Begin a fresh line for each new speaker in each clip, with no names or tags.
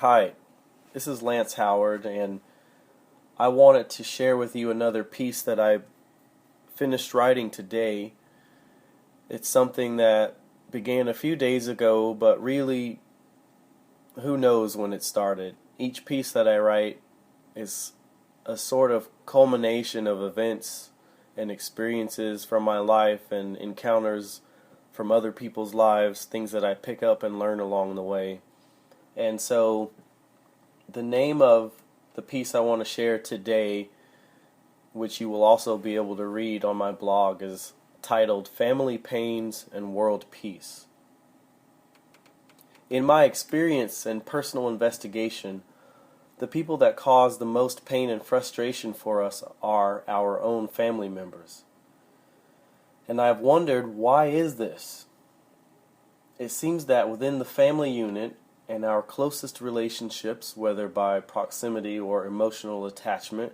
Hi, this is Lance Howard, and I wanted to share with you another piece that I finished writing today. It's something that began a few days ago, but really, who knows when it started. Each piece that I write is a sort of culmination of events and experiences from my life and encounters from other people's lives, things that I pick up and learn along the way. And so, the name of the piece I want to share today, which you will also be able to read on my blog, is titled Family Pains and World Peace. In my experience and personal investigation, the people that cause the most pain and frustration for us are our own family members. And I've wondered, why is this? It seems that within the family unit and our closest relationships, whether by proximity or emotional attachment,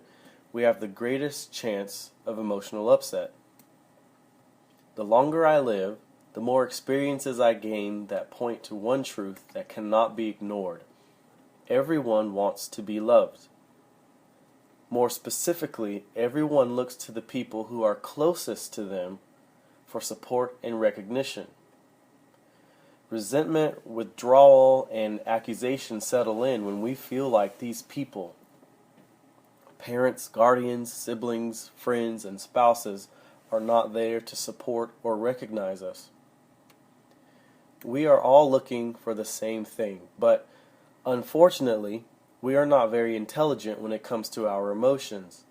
we have the greatest chance of emotional upset. The longer I live, the more experiences I gain that point to one truth that cannot be ignored. Everyone wants to be loved. More specifically, everyone looks to the people who are closest to them for support and recognition. Resentment, withdrawal, and accusation settle in when we feel like these people, parents, guardians, siblings, friends, and spouses, are not there to support or recognize us. We are all looking for the same thing, but unfortunately, we are not very intelligent when it comes to our emotions.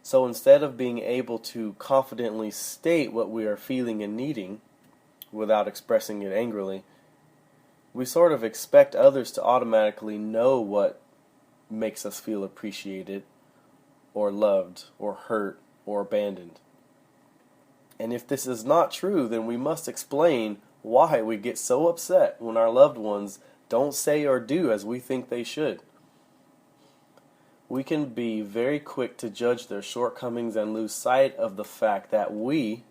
So instead of being able to confidently state what we are feeling and needing, without expressing it angrily, we sort of expect others to automatically know what makes us feel appreciated, or loved, or hurt, or abandoned. And if this is not true, then we must explain why we get so upset when our loved ones don't say or do as we think they should. We can be very quick to judge their shortcomings and lose sight of the fact that we,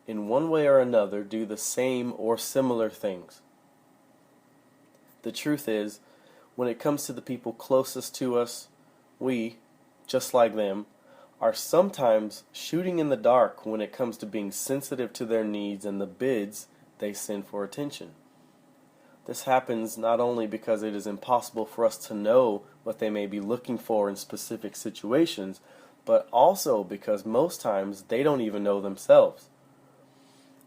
in one way or another, do the same or similar things. The truth is, when it comes to the people closest to us, we, just like them, are sometimes shooting in the dark when it comes to being sensitive to their needs and the bids they send for attention. This happens not only because it is impossible for us to know what they may be looking for in specific situations, but also because most times they don't even know themselves.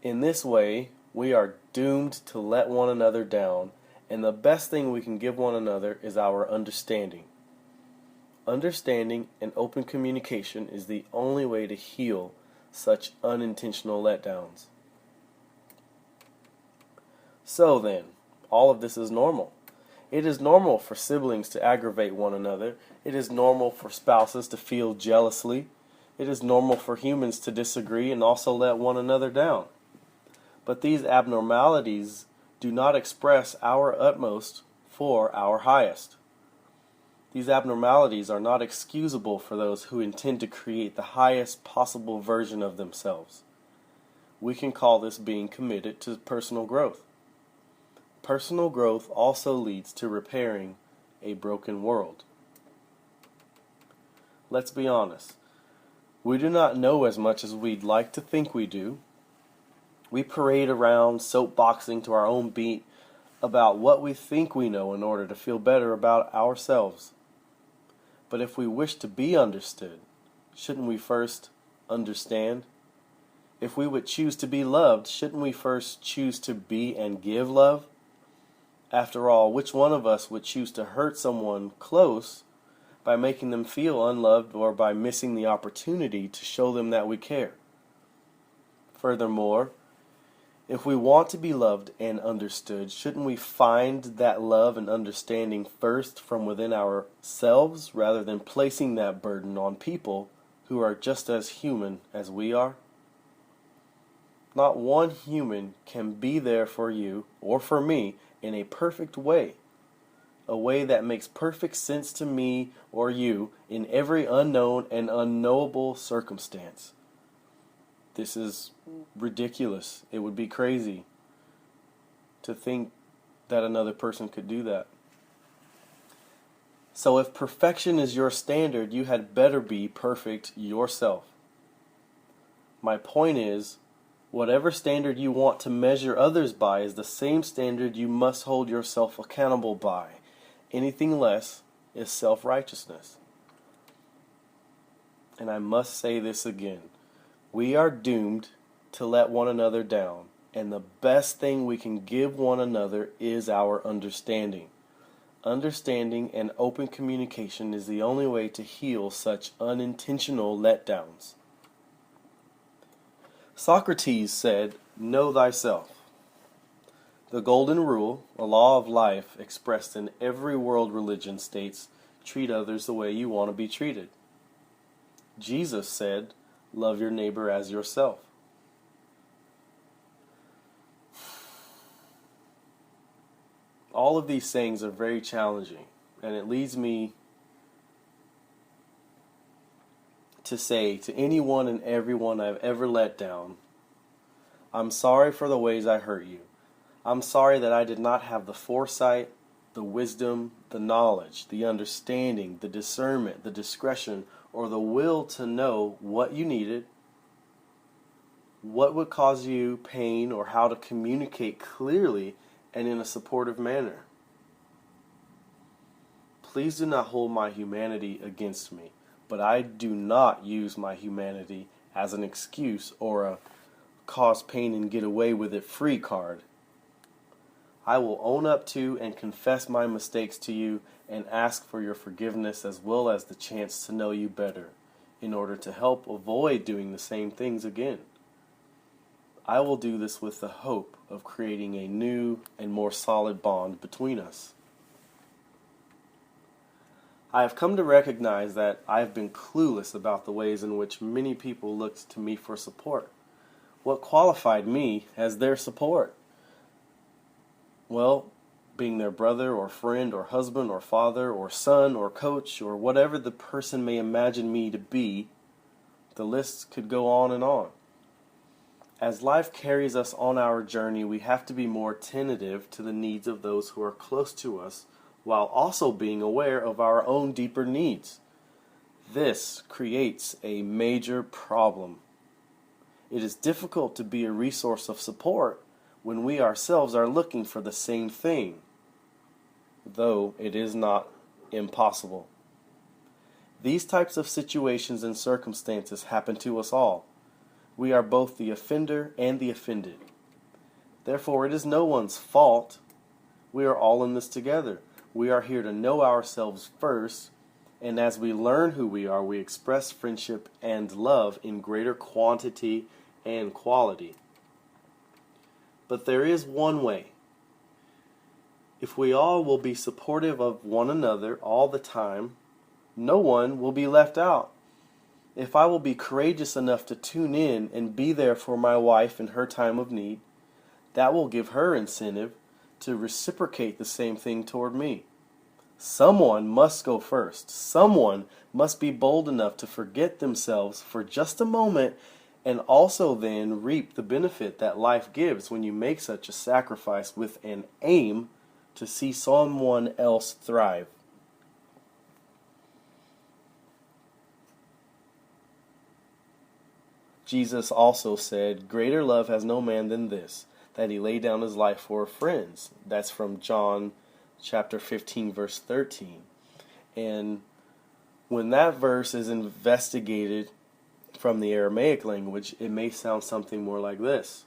In this way, we are doomed to let one another down, and the best thing we can give one another is our understanding. Understanding and open communication is the only way to heal such unintentional letdowns. So then, all of this is normal. It is normal for siblings to aggravate one another. It is normal for spouses to feel jealously. It is normal for humans to disagree and also let one another down. But these abnormalities do not express our utmost for our highest. These abnormalities are not excusable for those who intend to create the highest possible version of themselves. We can call this being committed to personal growth. Personal growth also leads to repairing a broken world. Let's be honest. We do not know as much as we'd like to think we do. We parade around soapboxing to our own beat about what we think we know in order to feel better about ourselves. But if we wish to be understood, shouldn't we first understand? If we would choose to be loved, shouldn't we first choose to be and give love? After all, which one of us would choose to hurt someone close by making them feel unloved or by missing the opportunity to show them that we care? Furthermore, if we want to be loved and understood, shouldn't we find that love and understanding first from within ourselves rather than placing that burden on people who are just as human as we are? Not one human can be there for you or for me in a perfect way, a way that makes perfect sense to me or you in every unknown and unknowable circumstance. This is ridiculous. It would be crazy to think that another person could do that. So if perfection is your standard, you had better be perfect yourself. My point is, whatever standard you want to measure others by is the same standard you must hold yourself accountable by. Anything less is self-righteousness. And I must say this again. We are doomed to let one another down, and the best thing we can give one another is our understanding. Understanding and open communication is the only way to heal such unintentional letdowns. Socrates said, "Know thyself." The golden rule, a law of life expressed in every world religion, states, treat others the way you want to be treated. Jesus said, love your neighbor as yourself. All of these sayings are very challenging, and it leads me to say to anyone and everyone I've ever let down, I'm sorry for the ways I hurt you. I'm sorry that I did not have the foresight, the wisdom, the knowledge, the understanding, the discernment, the discretion, or the will to know what you needed, what would cause you pain, or how to communicate clearly and in a supportive manner. Please do not hold my humanity against me, but I do not use my humanity as an excuse or a cause pain and get away with it free card. I will own up to and confess my mistakes to you and ask for your forgiveness as well as the chance to know you better in order to help avoid doing the same things again. I will do this with the hope of creating a new and more solid bond between us. I have come to recognize that I have been clueless about the ways in which many people looked to me for support. What qualified me as their support? Well, being their brother or friend or husband or father or son or coach or whatever the person may imagine me to be, the list could go on and on. As life carries us on our journey, we have to be more attentive to the needs of those who are close to us, while also being aware of our own deeper needs. This creates a major problem. It is difficult to be a resource of support when we ourselves are looking for the same thing, though it is not impossible. These types of situations and circumstances happen to us all. We are both the offender and the offended. Therefore, it is no one's fault. We are all in this together. We are here to know ourselves first, and as we learn who we are, we express friendship and love in greater quantity and quality. But there is one way. If we all will be supportive of one another all the time, no one will be left out. If I will be courageous enough to tune in and be there for my wife in her time of need, that will give her incentive to reciprocate the same thing toward me. Someone must go first. Someone must be bold enough to forget themselves for just a moment and also then reap the benefit that life gives when you make such a sacrifice with an aim to see someone else thrive. Jesus also said, greater love has no man than this, that he lay down his life for friends. That's from John chapter 15, verse 13. And when that verse is investigated from the Aramaic language, it may sound something more like this.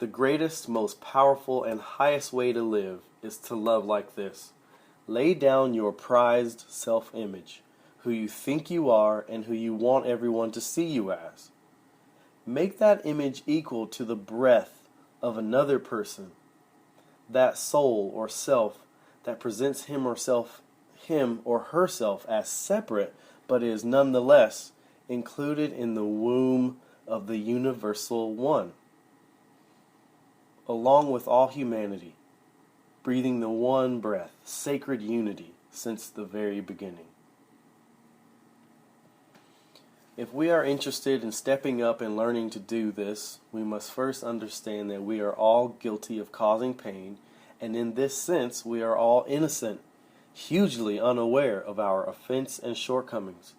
The greatest, most powerful, and highest way to live is to love like this. Lay down your prized self-image, who you think you are and who you want everyone to see you as. Make that image equal to the breath of another person, that soul or self that presents him or herself as separate, but is nonetheless included in the womb of the universal one, along with all humanity, breathing the one breath, sacred unity since the very beginning. If we are interested in stepping up and learning to do this, we must first understand that we are all guilty of causing pain, and in this sense, we are all innocent. hugely unaware of our offense and shortcomings.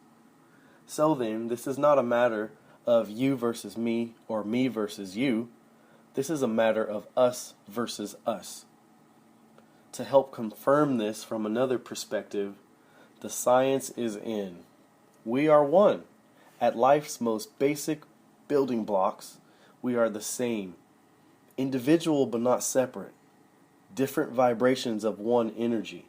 So then, this is not a matter of you versus me or me versus you. This is a matter of us versus us. To help confirm this from another perspective, the science is in. We are one. At life's most basic building blocks, we are the same. Individual but not separate. Different vibrations of one energy.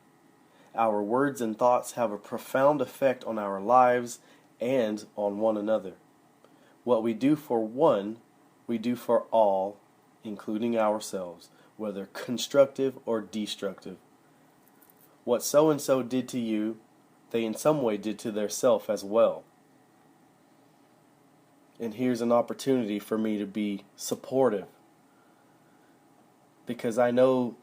Our words and thoughts have a profound effect on our lives and on one another. What we do for one, we do for all, including ourselves, whether constructive or destructive. What so-and-so did to you, they in some way did to their self as well. And here's an opportunity for me to be supportive, because I know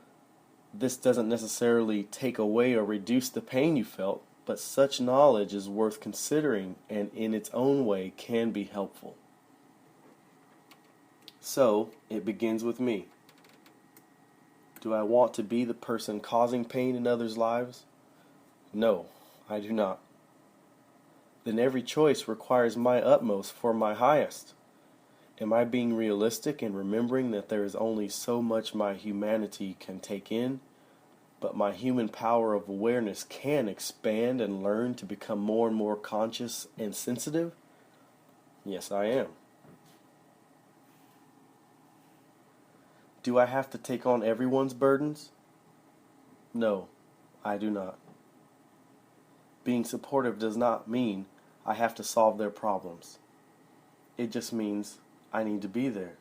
this doesn't necessarily take away or reduce the pain you felt, but such knowledge is worth considering and in its own way can be helpful. So, it begins with me. Do I want to be the person causing pain in others' lives? No, I do not. Then every choice requires my utmost for my highest. Am I being realistic in remembering that there is only so much my humanity can take in, but my human power of awareness can expand and learn to become more and more conscious and sensitive? Yes, I am. Do I have to take on everyone's burdens? No, I do not. Being supportive does not mean I have to solve their problems. It just means I need to be there.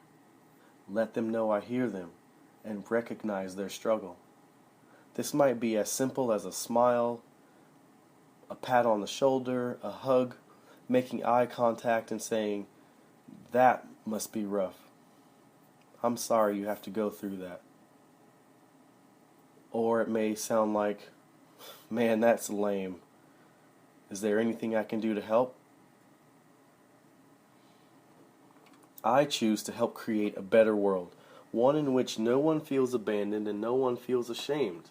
Let them know I hear them and recognize their struggle. This might be as simple as a smile, a pat on the shoulder, a hug, making eye contact and saying, "That must be rough. I'm sorry you have to go through that." Or it may sound like, "Man, that's lame. Is there anything I can do to help?" I choose to help create a better world, one in which no one feels abandoned and no one feels ashamed.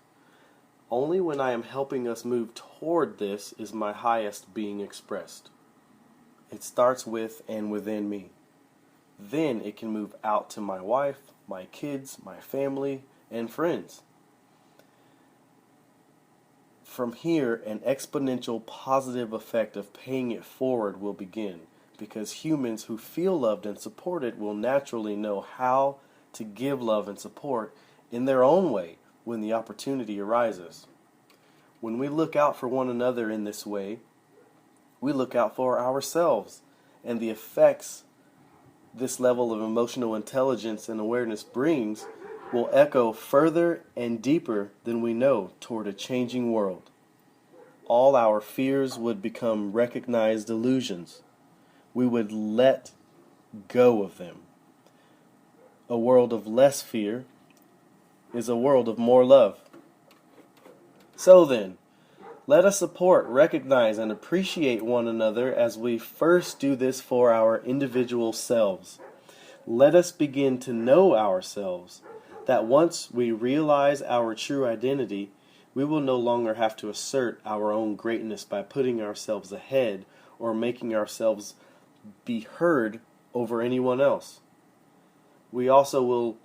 Only when I am helping us move toward this is my highest being expressed. It starts with and within me. Then it can move out to my wife, my kids, my family, and friends. From here, an exponential positive effect of paying it forward will begin, because humans who feel loved and supported will naturally know how to give love and support in their own way when the opportunity arises. When we look out for one another in this way, we look out for ourselves, and the effects this level of emotional intelligence and awareness brings will echo further and deeper than we know toward a changing world. All our fears would become recognized illusions. We would let go of them. A world of less fear is a world of more love. So then, let us support, recognize, and appreciate one another as we first do this for our individual selves. Let us begin to know ourselves, that once we realize our true identity, we will no longer have to assert our own greatness by putting ourselves ahead or making ourselves be heard over anyone else. We also will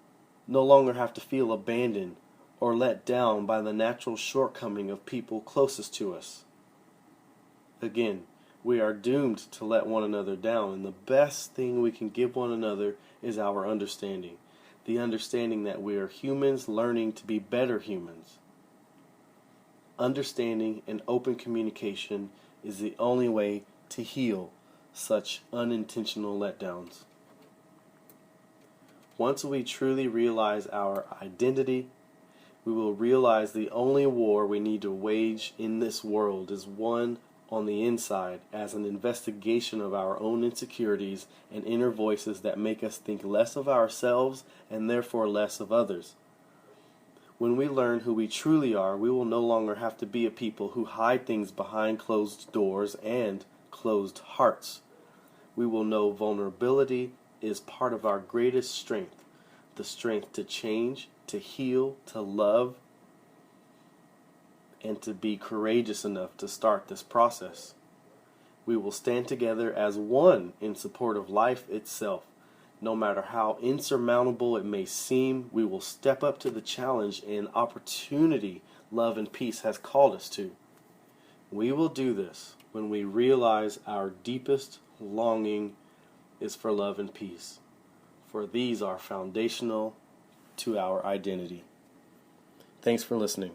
no longer have to feel abandoned or let down by the natural shortcoming of people closest to us. Again, we are doomed to let one another down, and the best thing we can give one another is our understanding. The understanding that we are humans learning to be better humans. Understanding and open communication is the only way to heal such unintentional letdowns. Once we truly realize our identity, we will realize the only war we need to wage in this world is one on the inside, as an investigation of our own insecurities and inner voices that make us think less of ourselves and therefore less of others. When we learn who we truly are, we will no longer have to be a people who hide things behind closed doors and closed hearts. We will know vulnerability is part of our greatest strength, the strength to change, to heal, to love, and to be courageous enough to start this process. We will stand together as one in support of life itself. No matter how insurmountable it may seem, we will step up to the challenge and opportunity love and peace has called us to. We will do this when we realize our deepest longing is for love and peace, for these are foundational to our identity. Thanks for listening.